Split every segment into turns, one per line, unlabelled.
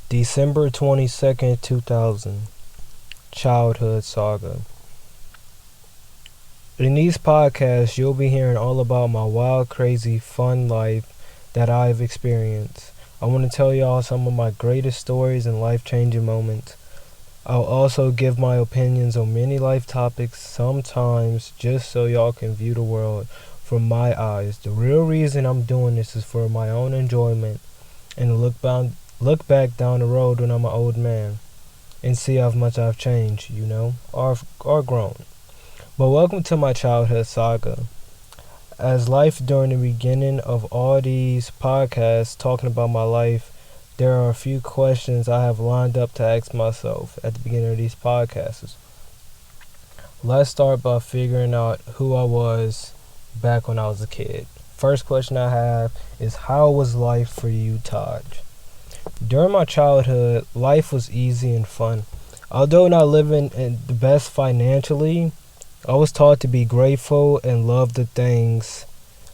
December 22nd, 2000. Childhood Saga. In these podcasts, you'll be hearing all about my wild, crazy, fun life that I've experienced. I want to tell y'all some of my greatest stories and life changing moments. I'll also give my opinions on many life topics, sometimes just so y'all can view the world from my eyes. The real reason I'm doing this is for my own enjoyment and to look back down the road when I'm an old man and see how much I've changed, or grown. But welcome to my childhood saga. As life during the beginning of all these podcasts talking about my life, there are a few questions I have lined up to ask myself at the beginning of these podcasts. Let's start by figuring out who I was back when I was a kid. First question I have is, how was life for you, Taij? During my childhood, life was easy and fun. Although not living in the best financially, I was taught to be grateful and love the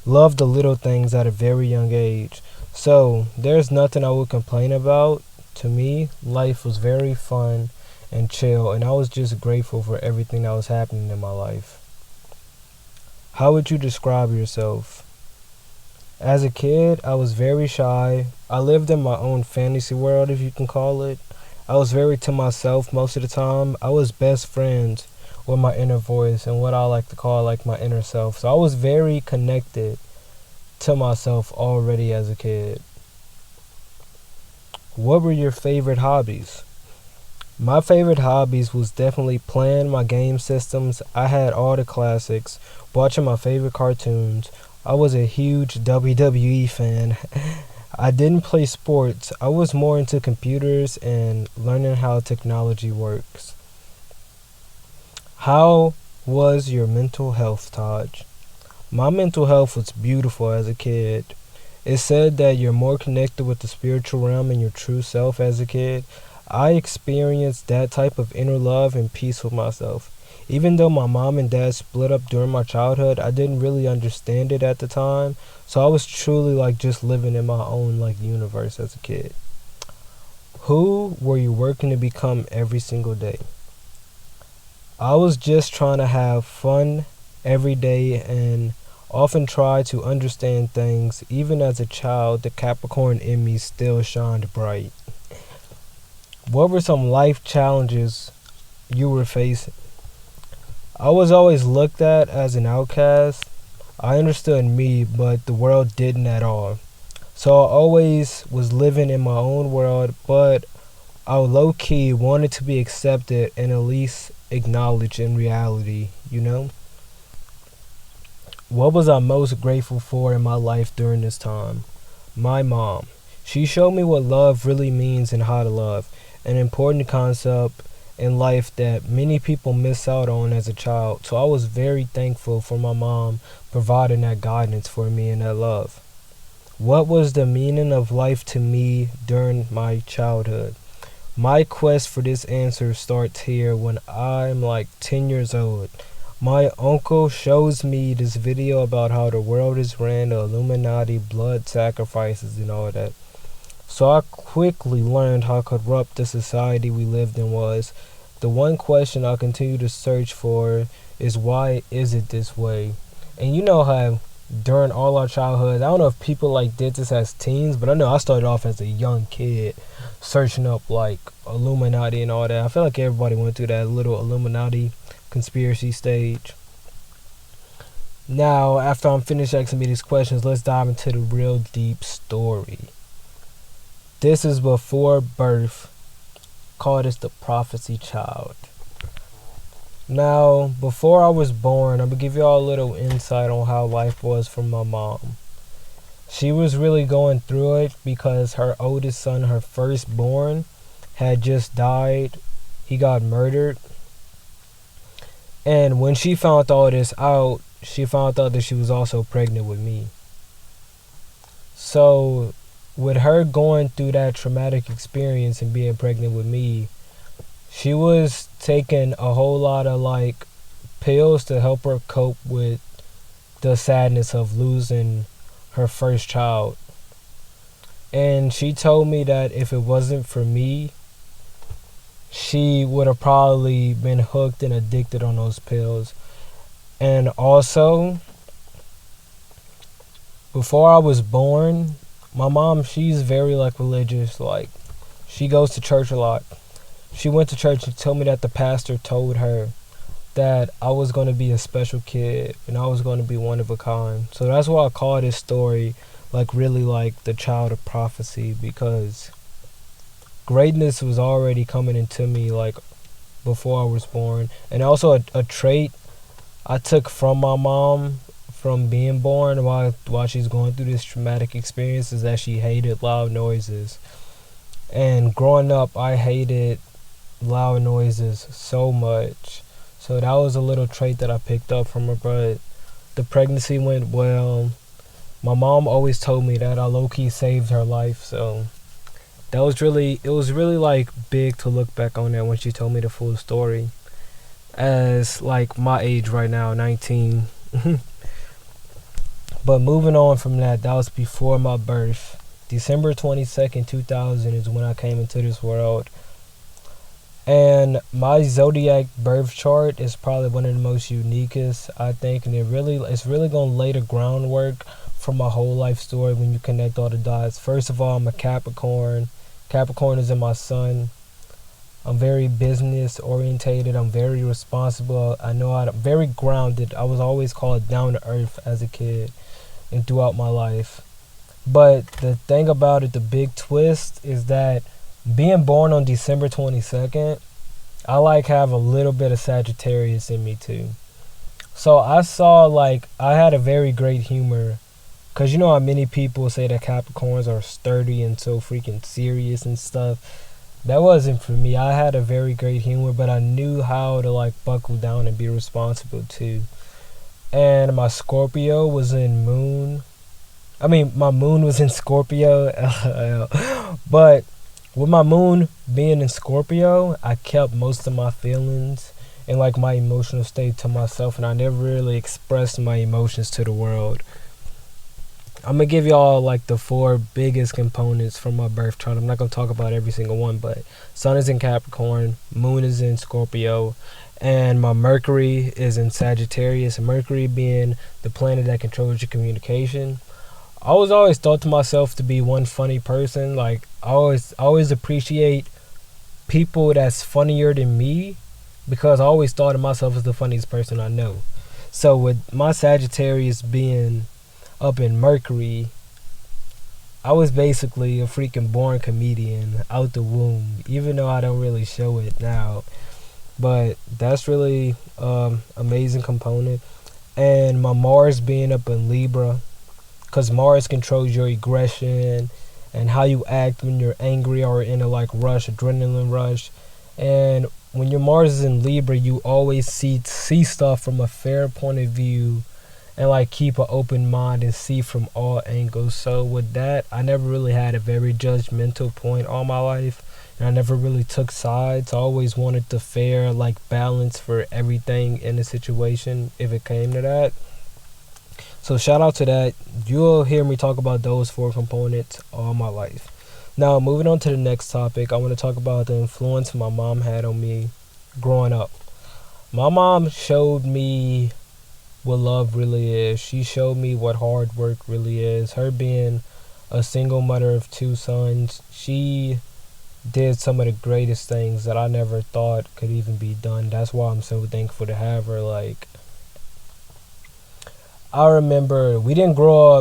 little things at a very young age. So, there's nothing I would complain about. To me, life was very fun and chill, and I was just grateful for everything that was happening in my life. How would you describe yourself? As a kid, I was very shy. I lived in my own fantasy world, if you can call it. I was very to myself most of the time. I was best friends with my inner voice and what I like to call like my inner self. So I was very connected to myself already as a kid. What were your favorite hobbies? My favorite hobbies was definitely playing my game systems. I had all the classics, watching my favorite cartoons. I was a huge WWE fan. I didn't play sports. I was more into computers and learning how technology works. How was your mental health, Taij? My mental health was beautiful as a kid. It's said that you're more connected with the spiritual realm and your true self as a kid. I experienced that type of inner love and peace with myself. Even though my mom and dad split up during my childhood, I didn't really understand it at the time. So I was truly like just living in my own like universe as a kid. Who were you working to become every single day? I was just trying to have fun every day and often try to understand things. Even as a child, the Capricorn in me still shined bright. What were some life challenges you were facing? I was always looked at as an outcast. I understood me, but the world didn't at all. So I always was living in my own world, but I low-key wanted to be accepted and at least acknowledged in reality. What was I most grateful for in my life during this time? My mom. She showed me what love really means and how to love, an important concept in life that many people miss out on as a child. So I was very thankful for my mom providing that guidance for me and that love. What was the meaning of life to me during my childhood? My quest for this answer starts here when I'm like 10 years old. My uncle shows me this video about how the world is ran, the Illuminati, blood sacrifices and all that. So I quickly learned how corrupt the society we lived in was. The one question I continue to search for is, why is it this way? And you know how during all our childhood, I don't know if people like did this as teens, but I know I started off as a young kid searching up like Illuminati and all that. I feel like everybody went through that little Illuminati conspiracy stage. Now, after I'm finished asking me these questions, let's dive into the real deep story. This is before birth. Call this the prophecy child. Now, before I was born, I'm going to give y'all a little insight on how life was for my mom. She was really going through it because her oldest son, her firstborn, had just died. He got murdered. And when she found all this out, she found out that she was also pregnant with me. So, with her going through that traumatic experience and being pregnant with me, she was taking a whole lot of like pills to help her cope with the sadness of losing her first child. And she told me that if it wasn't for me, she would have probably been hooked and addicted on those pills. And also, before I was born, my mom, she's very like religious. Like, she goes to church a lot. She went to church and told me that the pastor told her that I was going to be a special kid and I was going to be one of a kind. So that's why I call this story like really like the child of prophecy, because greatness was already coming into me like before I was born. And also a trait I took from my mom from being born while she's going through this traumatic experience is that she hated loud noises. And growing up, I hated loud noises so much. So that was a little trait that I picked up from her, but the pregnancy went well. My mom always told me that I low-key saved her life, so it was really like big to look back on that when she told me the full story. As like my age right now, 19. But moving on from that, that was before my birth. December 22nd, 2000 is when I came into this world. And my zodiac birth chart is probably one of the most uniquest, I think, and it's really gonna lay the groundwork for my whole life story when you connect all the dots. First of all, I'm a Capricorn. Capricorn is in my sun. I'm very business orientated. I'm very responsible. I'm very grounded. I was always called down to earth as a kid and throughout my life. But the thing about it, the big twist, is that being born on December 22nd, I like have a little bit of Sagittarius in me too. So I had a very great humor. Because you know how many people say that Capricorns are sturdy and so freaking serious and stuff. That wasn't for me. I had a very great humor, but I knew how to like buckle down and be responsible too. And my Scorpio was in Moon. My moon was in Scorpio. But with my moon being in Scorpio, I kept most of my feelings and like my emotional state to myself, and I never really expressed my emotions to the world. I'm gonna give y'all like the four biggest components from my birth chart. I'm not gonna talk about every single one, but Sun is in Capricorn, Moon is in Scorpio, and my Mercury is in Sagittarius. Mercury being the planet that controls your communication. I was always thought to myself to be one funny person. Like I always appreciate people that's funnier than me, because I always thought of myself as the funniest person I know. So with my Sagittarius being up in Mercury, I was basically a freaking born comedian out the womb, even though I don't really show it now. But that's really amazing component. And my Mars being up in Libra, because Mars controls your aggression and how you act when you're angry or in a like rush, adrenaline rush. And when your Mars is in Libra, you always see stuff from a fair point of view and like keep an open mind and see from all angles. So with that, I never really had a very judgmental point all my life, and I never really took sides. I always wanted the fair like balance for everything in the situation if it came to that. So shout out to that. You'll hear me talk about those four components all my life. Now moving on to the next topic, I want to talk about the influence my mom had on me growing up. My mom showed me what love really is. She showed me what hard work really is. Her being a single mother of two sons, she did some of the greatest things that I never thought could even be done. That's why I'm so thankful to have her. Like, I remember we grew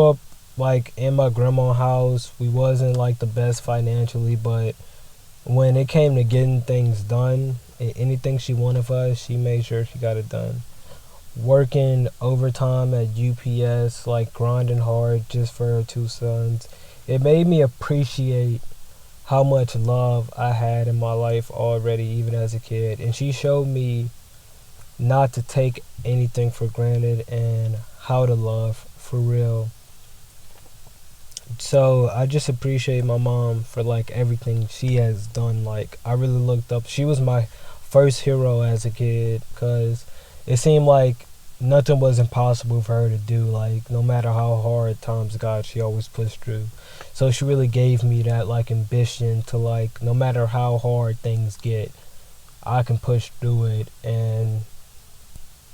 up like in my grandma's house. We wasn't like the best financially, but when it came to getting things done, anything she wanted of us, she made sure she got it done. Working overtime at UPS, like grinding hard just for her two sons. It made me appreciate how much love I had in my life already, even as a kid. And she showed me not to take anything for granted and how to love for real. So I just appreciate my mom for like everything she has done. Like I really looked up. She was my first hero as a kid, because it seemed like nothing was impossible for her to do. Like, no matter how hard times got, she always pushed through. So she really gave me that like ambition to, like, no matter how hard things get, I can push through it, and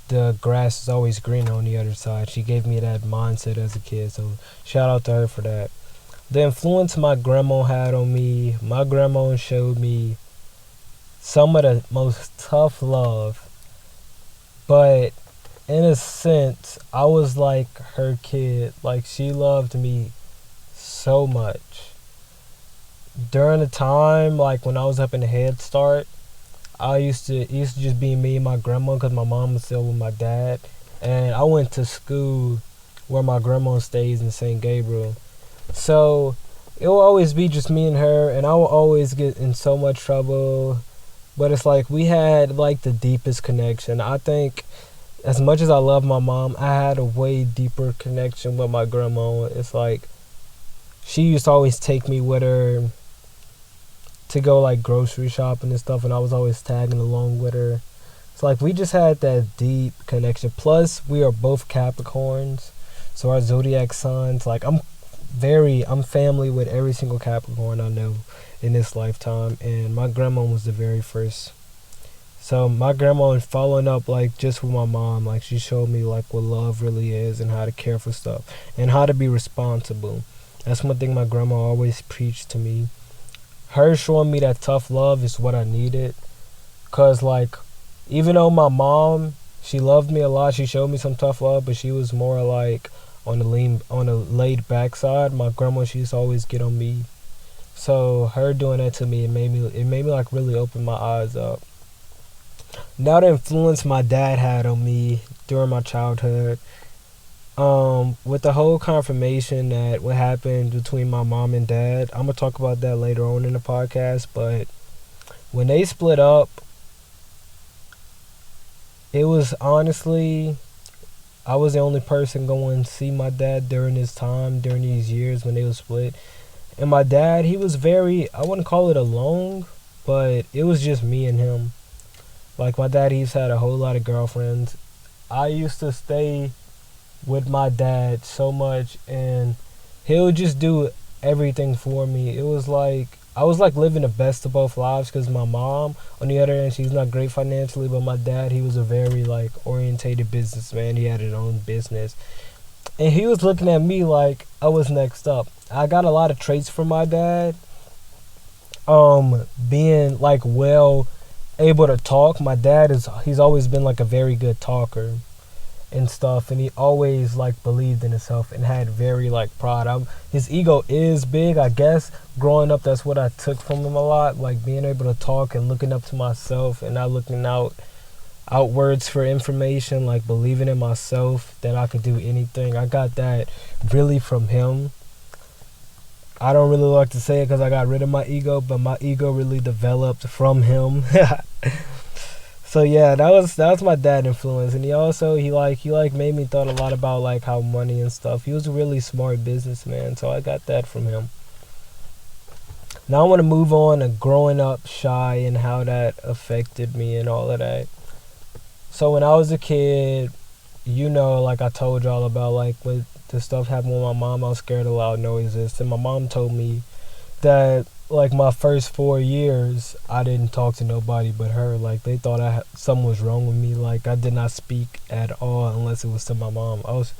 the grass is always greener on the other side. She gave me that mindset as a kid, so shout out to her for that. The influence my grandma had on me, my grandma showed me some of the most tough love, but in a sense, I was like her kid. Like, she loved me so much. During the time, like when I was up in the Head Start, it used to just be me and my grandma because my mom was still with my dad, and I went to school where my grandma stays in St. Gabriel. So it will always be just me and her, and I will always get in so much trouble. But it's like we had like the deepest connection. I think as much as I love my mom, I had a way deeper connection with my grandma. It's like she used to always take me with her to go like grocery shopping and stuff, and I was always tagging along with her. It's like we just had that deep connection. Plus, we are both Capricorns, so our zodiac signs. Like, I'm family with every single Capricorn I know in this lifetime, and my grandma was the very first. So my grandma was following up like just with my mom. Like, she showed me like what love really is and how to care for stuff and how to be responsible. That's one thing my grandma always preached to me. Her showing me that tough love is what I needed. Cause like, even though my mom, she loved me a lot, she showed me some tough love, but she was more like on the laid back side. My grandma, she used to always get on me. So her doing that to me, it made me like really open my eyes up. Now, the influence my dad had on me during my childhood, with the whole confirmation that what happened between my mom and dad, I'm gonna talk about that later on in the podcast. But when they split up, it was honestly, I was the only person going to see my dad during this time, during these years when they was split. And my dad, he was very, I wouldn't call it alone, but it was just me and him. Like, my dad, he's had a whole lot of girlfriends. I used to stay with my dad so much, and he'll just do everything for me. It was like I was like living the best of both lives, because my mom, on the other hand, she's not great financially, but my dad, he was a very like orientated businessman. He had his own business, and he was looking at me like I was next up. I got a lot of traits from my dad, being like well able to talk. My dad he's always been like a very good talker and stuff, and he always like believed in himself and had very like pride. His ego is big, I guess. Growing up, that's what I took from him a lot, like being able to talk and looking up to myself and not looking outwards for information, like believing in myself that I could do anything. I got that really from him. I don't really like to say it because I got rid of my ego, but my ego really developed from him. So yeah, that was my dad influence, and he made me thought a lot about like how money and stuff. He was a really smart businessman, so I got that from him. Now I want to move on to growing up shy and how that affected me and all of that. So when I was a kid, like I told y'all about, like when the stuff happened with my mom, I was scared of loud noises, and my mom told me that like my first 4 years I didn't talk to nobody but her. Like, they thought something was wrong with me. Like, I did not speak at all unless it was to my mom. I was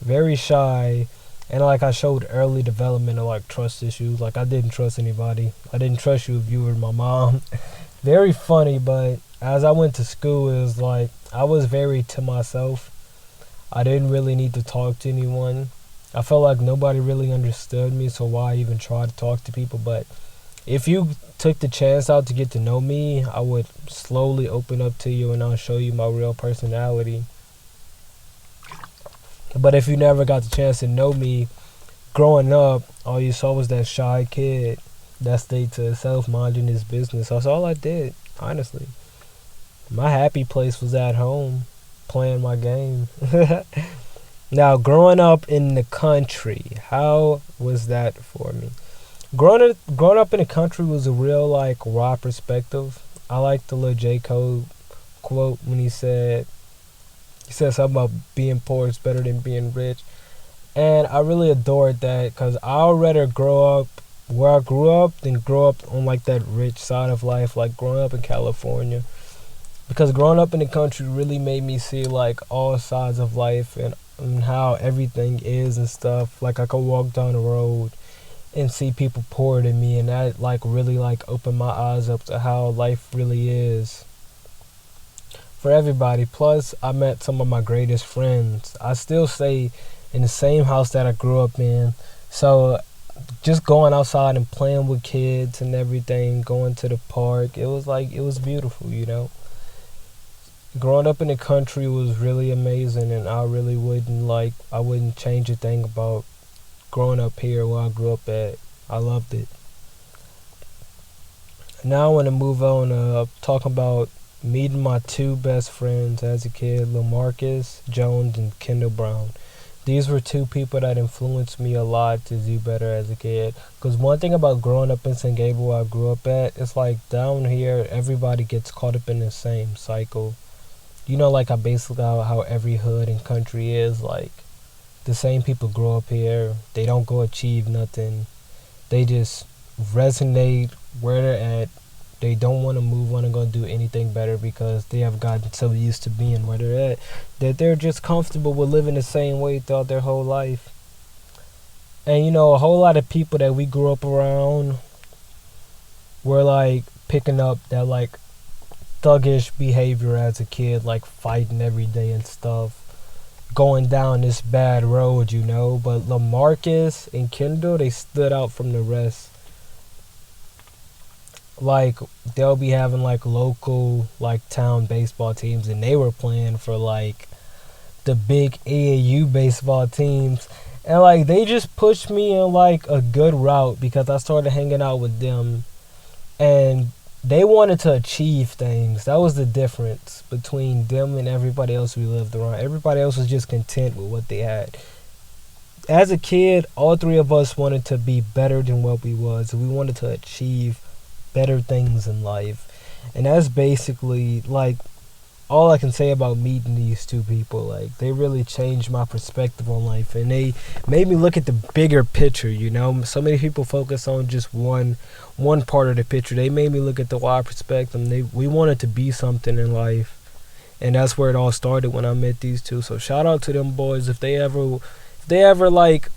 very shy, and like I showed early development of like trust issues. Like, I didn't trust anybody. I didn't trust you if you were my mom. Very funny, but as I went to school, it was like I was very to myself. I didn't really need to talk to anyone. I felt like nobody really understood me, so why even try to talk to people? But if you took the chance out to get to know me, I would slowly open up to you and I'll show you my real personality. But if you never got the chance to know me, growing up, all you saw was that shy kid that stayed to himself, minding his business. That's all I did, honestly. My happy place was at home, playing my game. Now, growing up in the country, how was that for me? Growing up in the country was a real like raw perspective. I like the little J. Cole quote when he said, He said something about being poor is better than being rich. And I really adored that because I'd rather grow up where I grew up than grow up on like that rich side of life, like growing up in California. Because growing up in the country really made me see like all sides of life and how everything is and stuff. Like I could walk down the road and see people poorer than me, and that like really like opened my eyes up to how life really is for everybody. Plus, I met some of my greatest friends. I still stay in the same house that I grew up in. So just going outside and playing with kids and everything, going to the park, it was beautiful, you know. Growing up in the country was really amazing, and I wouldn't change a thing about growing up here where I grew up at. I loved it. Now I want to move on talking about meeting my two best friends as a kid, LaMarcus Jones and Kendall Brown. These were two people that influenced me a lot to do better as a kid. Because one thing about growing up in St. Gabriel where I grew up at, it's like down here, everybody gets caught up in the same cycle. You know, like how every hood and country is, like the same people grow up here. They don't go achieve nothing. They just resonate where they're at. They don't want to move on and go do anything better because they have gotten so used to being where they're at that they're just comfortable with living the same way throughout their whole life. And you know, a whole lot of people that we grew up around were like picking up that like thuggish behavior as a kid, like fighting every day and stuff, going down this bad road, you know. But LaMarcus and Kendall, they stood out from the rest. Like they'll be having like local like town baseball teams, and they were playing for like the big AAU baseball teams, and like they just pushed me in like a good route because I started hanging out with them, and they wanted to achieve things. That was the difference between them and everybody else we lived around. Everybody else was just content with what they had. As a kid, all three of us wanted to be better than what we was. We wanted to achieve better things in life. And that's basically like all I can say about meeting these two people. Like they really changed my perspective on life, and they made me look at the bigger picture, you know. So many people focus on just one part of the picture. They made me look at the wide perspective. We wanted to be something in life. And that's where it all started when I met these two. So shout out to them boys. If they ever like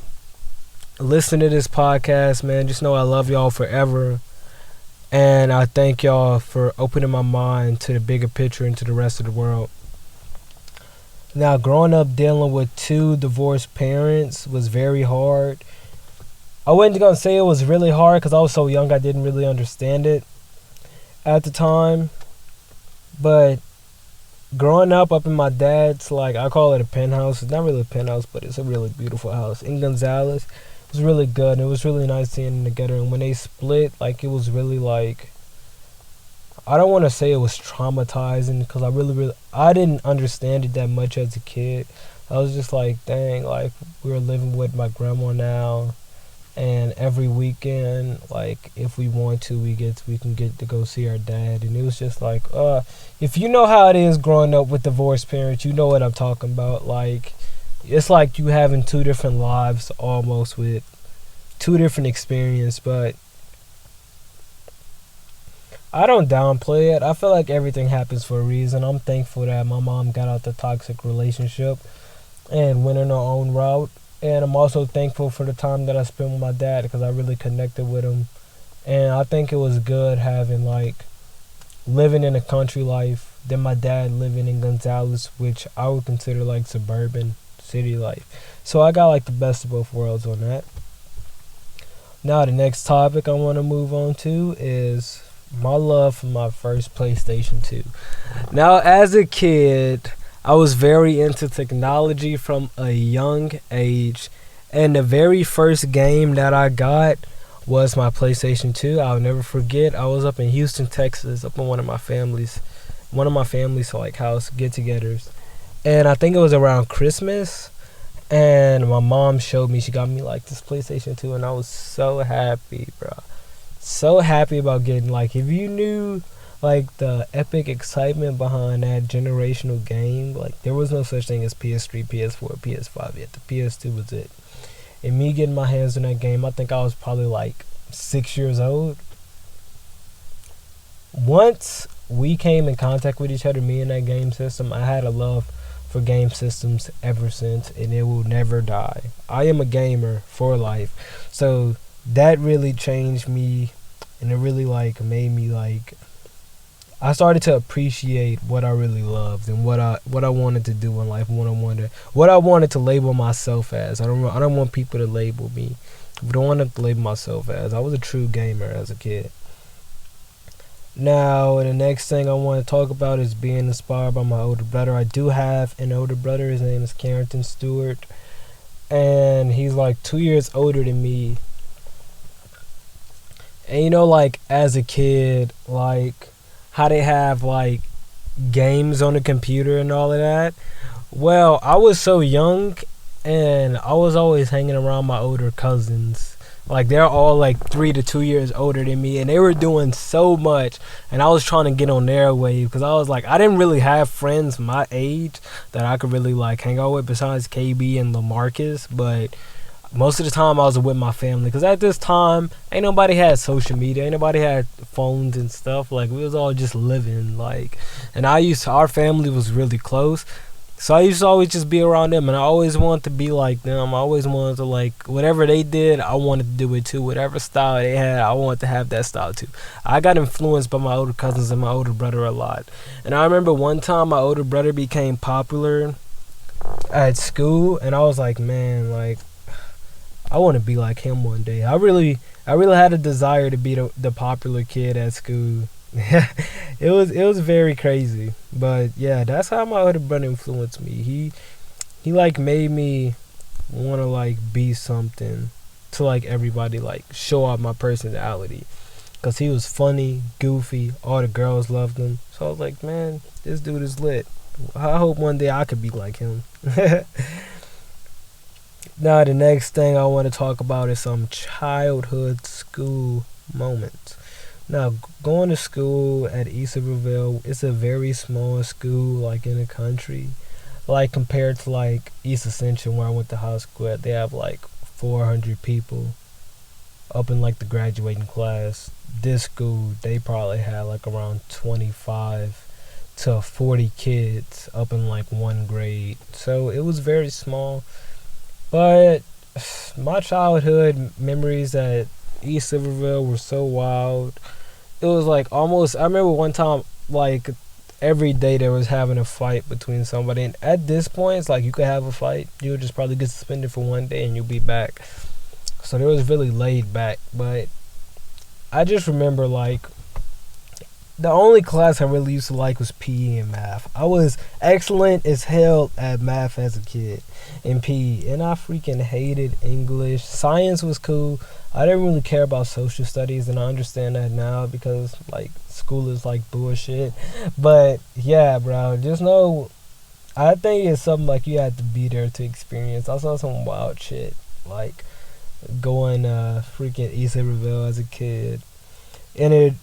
listen to this podcast, man, just know I love y'all forever. And I thank y'all for opening my mind to the bigger picture and to the rest of the world. Now, growing up dealing with two divorced parents was very hard. I wasn't going to say it was really hard because I was so young I didn't really understand it at the time. But growing up in my dad's, like, I call it a penthouse. It's not really a penthouse, but it's a really beautiful house in Gonzales. It was really good, and it was really nice seeing them together. And when they split, like, it was really like, I don't want to say it was traumatizing because I didn't understand it that much as a kid. I was just like, dang, like, we're living with my grandma now, and every weekend, like, if we want to, we can get to go see our dad. And it was just like, if you know how it is growing up with divorced parents, you know what I'm talking about. Like, it's like you having two different lives almost with two different experiences. But I don't downplay it. I feel like everything happens for a reason. I'm thankful that my mom got out the toxic relationship and went on her own route. And I'm also thankful for the time that I spent with my dad because I really connected with him. And I think it was good having, like, living in a country life, then my dad living in Gonzales, which I would consider, like, suburban city life. So I got, like, the best of both worlds on that. Now, the next topic I want to move on to is my love for my first PlayStation 2. Now, as a kid, I was very into technology from a young age, and the very first game that I got was my PlayStation 2. I'll never forget. I was up in Houston, Texas, up in one of my family's like house get-togethers, and I think it was around Christmas. And my mom showed me, she got me like this PlayStation 2, and I was so happy, bro. So happy about getting, like, if you knew like the epic excitement behind that generational game. Like there was no such thing as PS3, PS4, PS5 yet. The PS2 was it. And me getting my hands on that game, I think I was probably like 6 years old. Once we came in contact with each other, me and that game system, I had a love for game systems ever since, and it will never die. I am a gamer for life. So that really changed me, and it really like made me like I started to appreciate what I really loved and what I wanted to do in life, what I wanted to label myself as. I don't want people to label me. I don't want to label myself as. I was a true gamer as a kid. Now, the next thing I want to talk about is being inspired by my older brother. I do have an older brother. His name is Carrington Stewart, and he's like 2 years older than me. And you know, like as a kid, like how they have like games on the computer and all of that. Well, I was so young, and I was always hanging around my older cousins. Like they're all like 3 to 2 years older than me, and they were doing so much, and I was trying to get on their wave because I was like, I didn't really have friends my age that I could really like hang out with besides KB and LaMarcus. But most of the time I was with my family because at this time ain't nobody had social media, ain't nobody had phones and stuff. Like we was all just living like, and our family was really close. So I used to always just be around them, and I always wanted to be like them. I always wanted to like whatever they did, I wanted to do it too. Whatever style they had, I wanted to have that style too. I got influenced by my older cousins and my older brother a lot. And I remember one time my older brother became popular at school, and I was like, man, like I want to be like him one day. I really had a desire to be the popular kid at school. It was very crazy, but yeah, that's how my older brother influenced me. He like made me want to like be something to like everybody, like show off my personality, because he was funny, goofy, all the girls loved him. So I was like, man, this dude is lit. I hope one day I could be like him. Now the next thing I want to talk about is some childhood school moments. Now, going to school at East Riverville, it's a very small school, like in the country. Like compared to like East Ascension, where I went to high school at, they have like 400 people up in like the graduating class. This school, they probably had like around 25 to 40 kids up in like one grade. So it was very small. But my childhood memories at East Riverville were so wild. It was like almost, I remember one time like every day there was having a fight between somebody, and at this point it's like you could have a fight, you would just probably get suspended for one day and you'll be back. So it was really laid back. But I just remember like the only class I really used to like was PE and math. I was excellent as hell at math as a kid in PE, and I freaking hated English. Science was cool. I didn't really care about social studies, and I understand that now because like school is like bullshit. But yeah, bro, just know I think it's something like you have to be there to experience. I saw some wild shit like going freaking East Riverville as a kid, and it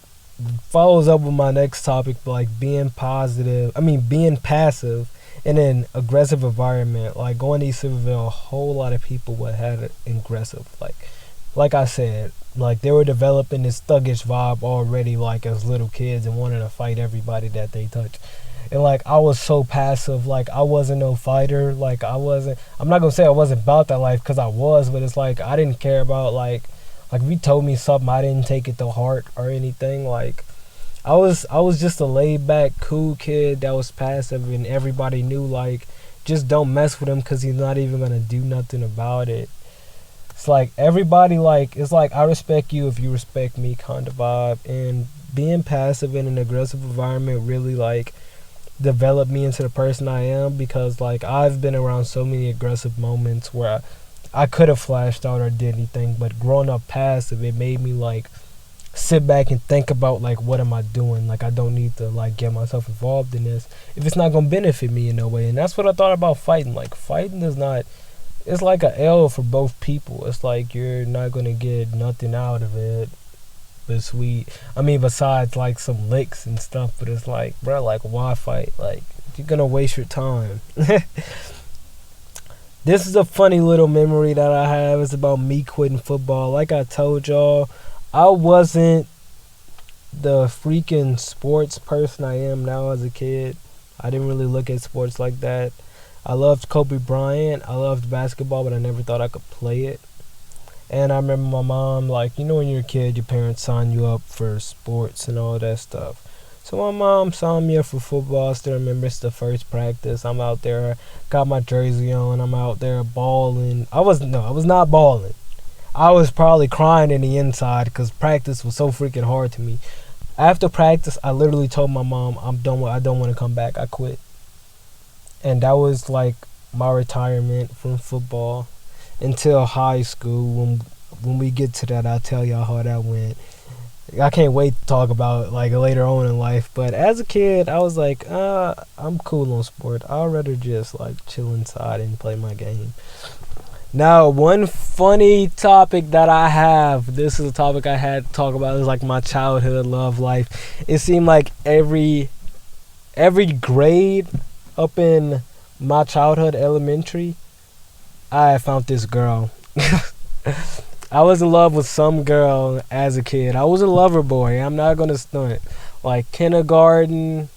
follows up with my next topic, like being passive in an aggressive environment. Like going to East Riverville, a whole lot of people would have it aggressive. Like I said, like they were developing this thuggish vibe already, like as little kids, and wanting to fight everybody that they touch. And like I was so passive, like I wasn't no fighter. Like I'm not gonna say I wasn't about that life, because I was, but it's like I didn't care about like if you told me something, I didn't take it to heart or anything. Like I was just a laid back, cool kid that was passive, and everybody knew like just don't mess with him because he's not even gonna do nothing about it. It's like everybody like it's like I respect you if you respect me kind of vibe. And being passive in an aggressive environment really like developed me into the person I am, because like I've been around so many aggressive moments where I could have flashed out or did anything, but growing up passive, it made me like sit back and think about like what am I doing. Like I don't need to like get myself involved in this if it's not gonna benefit me in no way. And that's what I thought about fighting. Like fighting is not, it's like a L for both people. It's like you're not gonna get nothing out of it. but sweet. I mean, besides like some licks and stuff, but it's like, bro, like why fight? Like you're gonna waste your time. This is a funny little memory that I have. It's about me quitting football. Like I told y'all, I wasn't the freaking sports person I am now as a kid. I didn't really look at sports like that. I loved Kobe Bryant. I loved basketball, but I never thought I could play it. And I remember my mom, like, you know, when you're a kid, your parents sign you up for sports and all that stuff. So my mom signed me up for football. I still remember it's the first practice. I'm out there, got my jersey on. I'm out there balling. I was not balling. I was probably crying in the inside because practice was so freaking hard to me. After practice, I literally told my mom, I don't want to come back. I quit. And that was like my retirement from football until high school. When we get to that, I'll tell y'all how that went. I can't wait to talk about it, like later on in life. But as a kid, I was like, I'm cool on sport. I'd rather just like chill inside and play my game. Now, one funny topic that I have, this is a topic I had to talk about, is like my childhood love life. It seemed like every grade up in my childhood, elementary, I found this girl. I was in love with some girl as a kid. I was a lover boy. I'm not gonna stunt. Like kindergarten,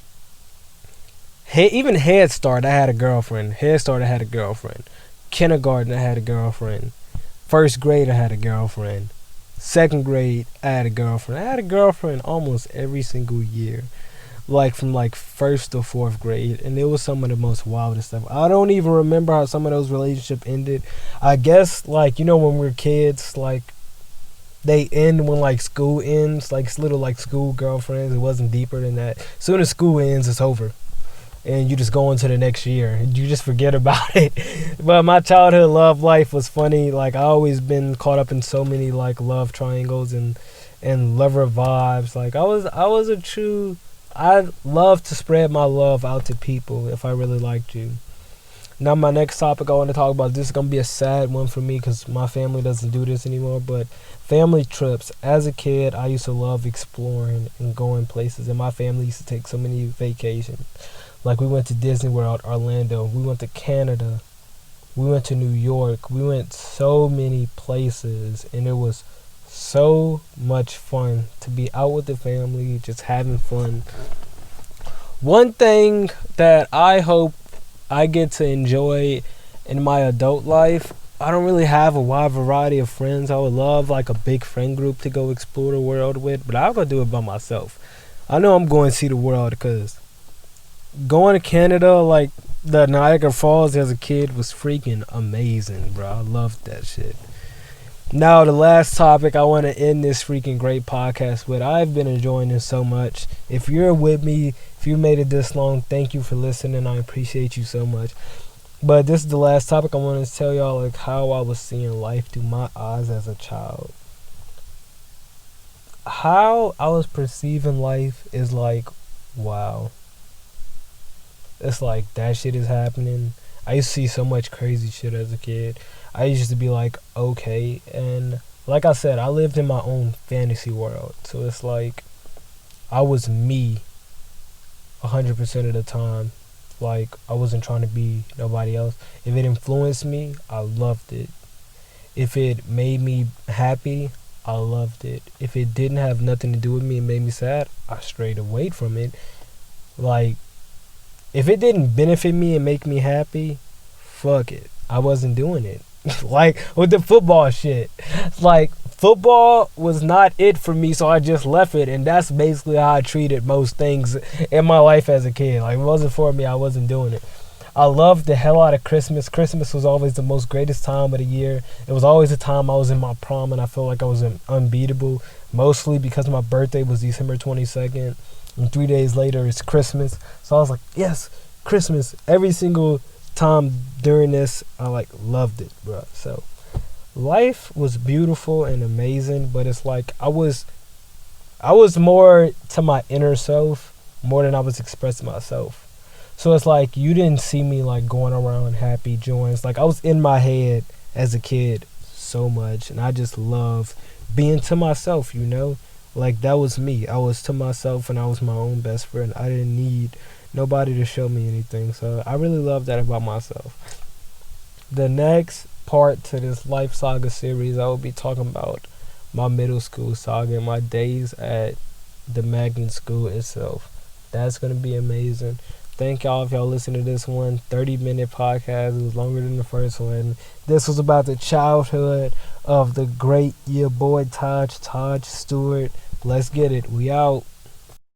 even Head Start, I had a girlfriend. Head Start, I had a girlfriend. Kindergarten, I had a girlfriend. First grade, I had a girlfriend. Second grade, I had a girlfriend. I had a girlfriend almost every single year, like from like first to fourth grade, and it was some of the most wildest stuff. I don't even remember how some of those relationships ended. I guess, like, you know, when we're kids, like they end when like school ends, like it's little like school girlfriends. It wasn't deeper than that. As soon as school ends, it's over, and you just go into the next year and you just forget about it. But my childhood love life was funny. Like I always been caught up in so many like love triangles and lover vibes. Like I was a true, I love to spread my love out to people if I really liked you. Now my next topic I want to talk about, this is going to be a sad one for me because my family doesn't do this anymore, but family trips. As a kid, I used to love exploring and going places, and my family used to take so many vacations. Like we went to Disney World, Orlando, we went to Canada, we went to New York, we went so many places, and it was so much fun to be out with the family, just having fun. One thing that I hope I get to enjoy in my adult life, I don't really have a wide variety of friends. I would love like a big friend group to go explore the world with, but I'll go do it by myself. I know I'm going to see the world because going to Canada, like the Niagara Falls as a kid, was freaking amazing, bro. I loved that shit. Now, the last topic I want to end this freaking great podcast with. I've been enjoying this so much. If you're with me, if you made it this long, thank you for listening. I appreciate you so much. But this is the last topic I want to tell y'all, like how I was seeing life through my eyes as a child. How I was perceiving life is like, wow. It's like that shit is happening. I used to see so much crazy shit as a kid. I used to be like, okay. And like I said, I lived in my own fantasy world. So it's like I was me 100% of the time. Like I wasn't trying to be nobody else. If it influenced me, I loved it. If it made me happy, I loved it. If it didn't have nothing to do with me and made me sad, I strayed away from it. Like, if it didn't benefit me and make me happy, fuck it. I wasn't doing it. Like with the football shit. Like football was not it for me, so I just left it, and that's basically how I treated most things in my life as a kid. Like, if it wasn't for me, I wasn't doing it. I loved the hell out of Christmas. Christmas was always the most greatest time of the year. It was always the time I was in my prime, and I felt like I was unbeatable, mostly because my birthday was December 22nd, and 3 days later it's Christmas. So I was like, yes, Christmas. Every single time during this, I like loved it, bro. So life was beautiful and amazing, but it's like I was more to my inner self more than I was expressing myself. So it's like you didn't see me like going around happy joints. Like I was in my head as a kid so much, and I just love being to myself, you know. Like, that was me. I was to myself and I was my own best friend. I didn't need nobody to show me anything. So I really love that about myself. The next part to this Life Saga series, I will be talking about my middle school saga and my days at the magnet school itself. That's going to be amazing. Thank y'all if y'all listen to this one. 30-minute podcast. It was longer than the first one. This was about the childhood of the great your boy Taij Stewart. Let's get it. We out.